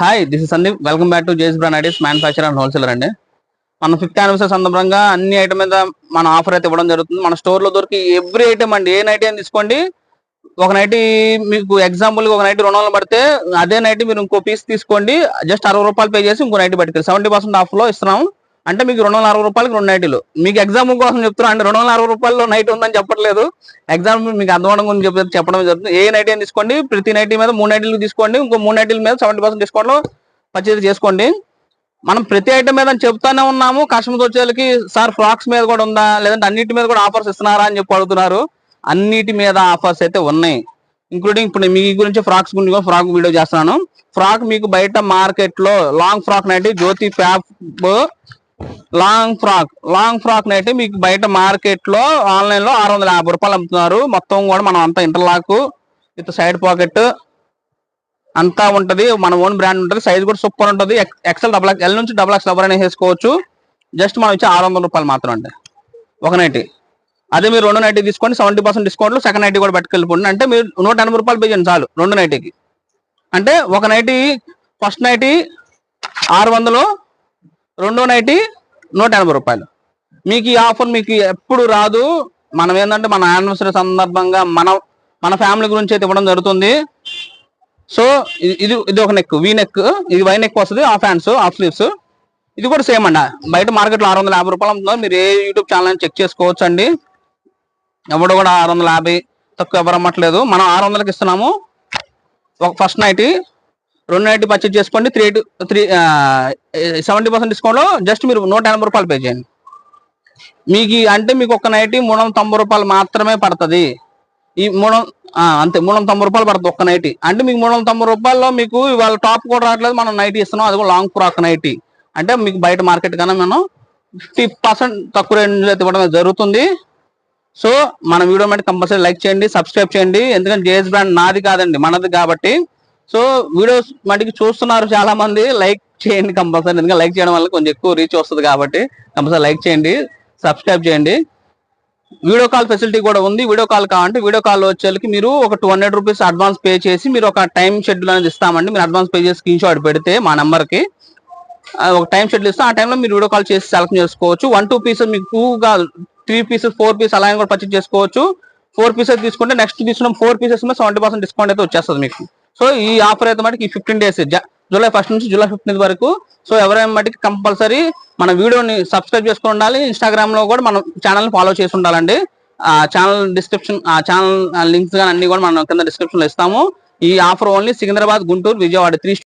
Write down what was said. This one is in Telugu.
Hi, this is Sandeep. Welcome back to JS brand ideas manufacture and wholesaler అండి. మన 5th యానివర్సరీ సందర్భంగా అన్ని ఐటమ్ మీద మన ఆఫర్ అయితే ఇవ్వడం జరుగుతుంది. మన స్టోర్ లో దొరికి ఎవ్రీ ఐటమ్ అండి, ఏ నైటీ అని తీసుకోండి. ఒక నైటీ మీకు ఎగ్జాంపుల్ ఒక నైటీ 200 పడితే అదే నైటీ మీరు ఇంకో పీస్ తీసుకోండి, జస్ట్ 60 రూపాయలు పే చేసి ఇంకో నైటీ పట్టుకెళ్ళి 70% ఆఫ్ లో ఇస్తున్నాం. అంటే మీకు 260 రూపాయలకి 2 నైటీలు. మీకు ఎగ్జాంపుల్ కోసం చెప్తున్నా అండి, 260 రూపాయల్లో నైట్ ఉందని చెప్పట్లేదు. ఎగ్జాంపుల్ మీకు అర్థం గురించి చెప్పడం జరుగుతుంది. ఏ నైటీ అని తీసుకోండి, ప్రతి నైటీ మీద 3 నైటీలు తీసుకోండి, ఇంకో 3 నైటీల మీద 70% డిస్కౌంట్ లో పర్చేజ్ చేసుకోండి. మనం ప్రతి ఐటమ్ మీద చెప్తానే ఉన్నాము. కస్టమర్స్ వచ్చేకి సార్ ఫ్రాక్స్ మీద కూడా ఉందా, లేదంటే అన్నిటి మీద కూడా ఆఫర్స్ ఇస్తున్నారా అని చెప్పి అడుగుతున్నారు. అన్నిటి మీద ఆఫర్స్ అయితే ఉన్నాయి, ఇంక్లూడింగ్ ఇప్పుడు మీ గురించి ఫ్రాక్స్ గురించి ఫ్రాక్ వీడియో చేస్తున్నాను. ఫ్రాక్ మీకు బయట మార్కెట్ లో లాంగ్ ఫ్రాక్ నైటీ జ్యోతి ప్యాప్ లాంగ్ ఫ్రాక్ నైటీ మీకు బయట మార్కెట్ లో ఆన్లైన్ లో 650 రూపాయలు అమ్ముతున్నారు. మొత్తం కూడా మనం అంతా ఇంటర్లాక్ విత్ సైడ్ పాకెట్ అంతా ఉంటది, మన ఓన్ బ్రాండ్ ఉంటుంది. సైజ్ కూడా సూపర్ ఉంటుంది. ఎక్సెల్ ఎల్ నుంచి XXL ఎవరైనా వేసుకోవచ్చు. జస్ట్ మనం ఇచ్చే 600 రూపాయలు మాత్రం అండి ఒక నైటీ. అదే మీరు 2 నైటీ తీసుకోండి, 70% డిస్కౌంట్ లో సెకండ్ నైటీ కూడా పట్టుకెళ్ళిపోండి. అంటే మీరు 180 రూపాయలు పే చేయండి చాలు 2 నైటీకి. అంటే ఒక నైటీ ఫస్ట్ నైటీ 600, రెండో నైటీ 180 రూపాయలు. మీకు ఈ ఆఫర్ మీకు ఎప్పుడు రాదు. మనం ఏంటంటే మన యానివర్సరీ సందర్భంగా మన ఫ్యామిలీ గురించి అయితే ఇవ్వడం జరుగుతుంది. సో ఇది ఒక నెక్, వీ నెక్, ఇది వై నెక్ వస్తుంది, హాఫ్ హ్యాండ్స్ హాఫ్ స్లీవ్స్. ఇది కూడా సేమ్ అండి, బయట మార్కెట్ లో 650 రూపాయలు అమ్ముతున్నారు. మీరు ఏ యూట్యూబ్ ఛానల్ చెక్ చేసుకోవచ్చు అండి. ఎవడు కూడా 650 తక్కువ ఎవరు అమ్మట్లేదు. మనం 600కి ఇస్తున్నాము. ఒక ఫస్ట్ నైటీ 2 నైటీ పర్చేజ్ చేసుకోండి, 70% డిస్కౌంట్ లో జస్ట్ మీరు 180 రూపాయలు పే చేయండి. మీకు అంటే మీకు ఒక నైటీ 390 రూపాయలు మాత్రమే పడుతుంది. ఈ అంతే 390 రూపాయలు పడుతుంది ఒక్క నైటీ. అంటే మీకు 390 రూపాయల్లో మీకు ఇవాళ టాప్ కూడా రావట్లేదు, మనం నైటీ ఇస్తున్నాం. అది కూడా లాంగ్ ఫ్రాక్ నైటీ. అంటే మీకు బయట మార్కెట్ కన్నా మనం 50% తక్కువ రేంజ్ అయితే ఇవ్వడం జరుగుతుంది. సో మన వీడియో మీద కంపల్సరీ లైక్ చేయండి, సబ్స్క్రైబ్ చేయండి. ఎందుకంటే జేఎస్ బ్రాండ్ నాది కాదండి, మనది కాబట్టి. సో వీడియోస్ మటుకు చూస్తున్నారు చాలా మంది, లైక్ చేయండి కంపల్సరీ. ఎందుకంటే లైక్ చేయడం వల్ల కొంచెం ఎక్కువ రీచ్ వస్తుంది కాబట్టి కంపల్సరీ లైక్ చేయండి, సబ్స్క్రైబ్ చేయండి. వీడియో కాల్ ఫెసిలిటీ కూడా ఉంది. వీడియో కాల్ కావాలంటే వీడియో కాల్ వచ్చేకి మీరు ఒక 200 రూపీస్ అడ్వాన్స్ పే చేసి మీరు ఒక టైం షెడ్యూల్ అనేది ఇస్తామండి. మీరు అడ్వాన్స్ పే చేసి స్క్రీన్ షాట్ పెడితే మా నెంబర్కి ఒక టైం షెడ్యూల్ ఇస్తాం. ఆ టైంలో మీరు వీడియో కాల్ చేసి సెలెక్ట్ చేసుకోవచ్చు. 1-2 పీసెస్ మీకు 2 కాదు 3 పీసెస్ 4 పీసెస్ అలా కూడా పర్చేజ్ చేసుకోవచ్చు. 4 పీసెస్ తీసుకుంటే నెక్స్ట్ తీసుకున్న 4 పీసెస్ మీద 70% డిస్కౌంట్ అయితే వచ్చేస్తుంది మీకు. సో ఈ ఆఫర్ అయితే మటుకు ఈ 15 డేస్ జూలై 1 నుంచి జూలై 15 వరకు. సో ఎవరైనా మటుకు కంపల్సరీ మన వీడియోని సబ్స్క్రైబ్ చేసుకుని ఉండాలి. ఇన్స్టాగ్రామ్ లో కూడా మనం ఛానల్ ఫాలో చేసి ఉండాలండి. ఆ ఛానల్ డిస్క్రిప్షన్, ఆ ఛానల్ లింక్స్ కానీ అన్ని కూడా మనం కింద డిస్క్రిప్షన్ లో ఇస్తాము. ఈ ఆఫర్ ఓన్లీ సికింద్రాబాద్, గుంటూరు, విజయవాడ 3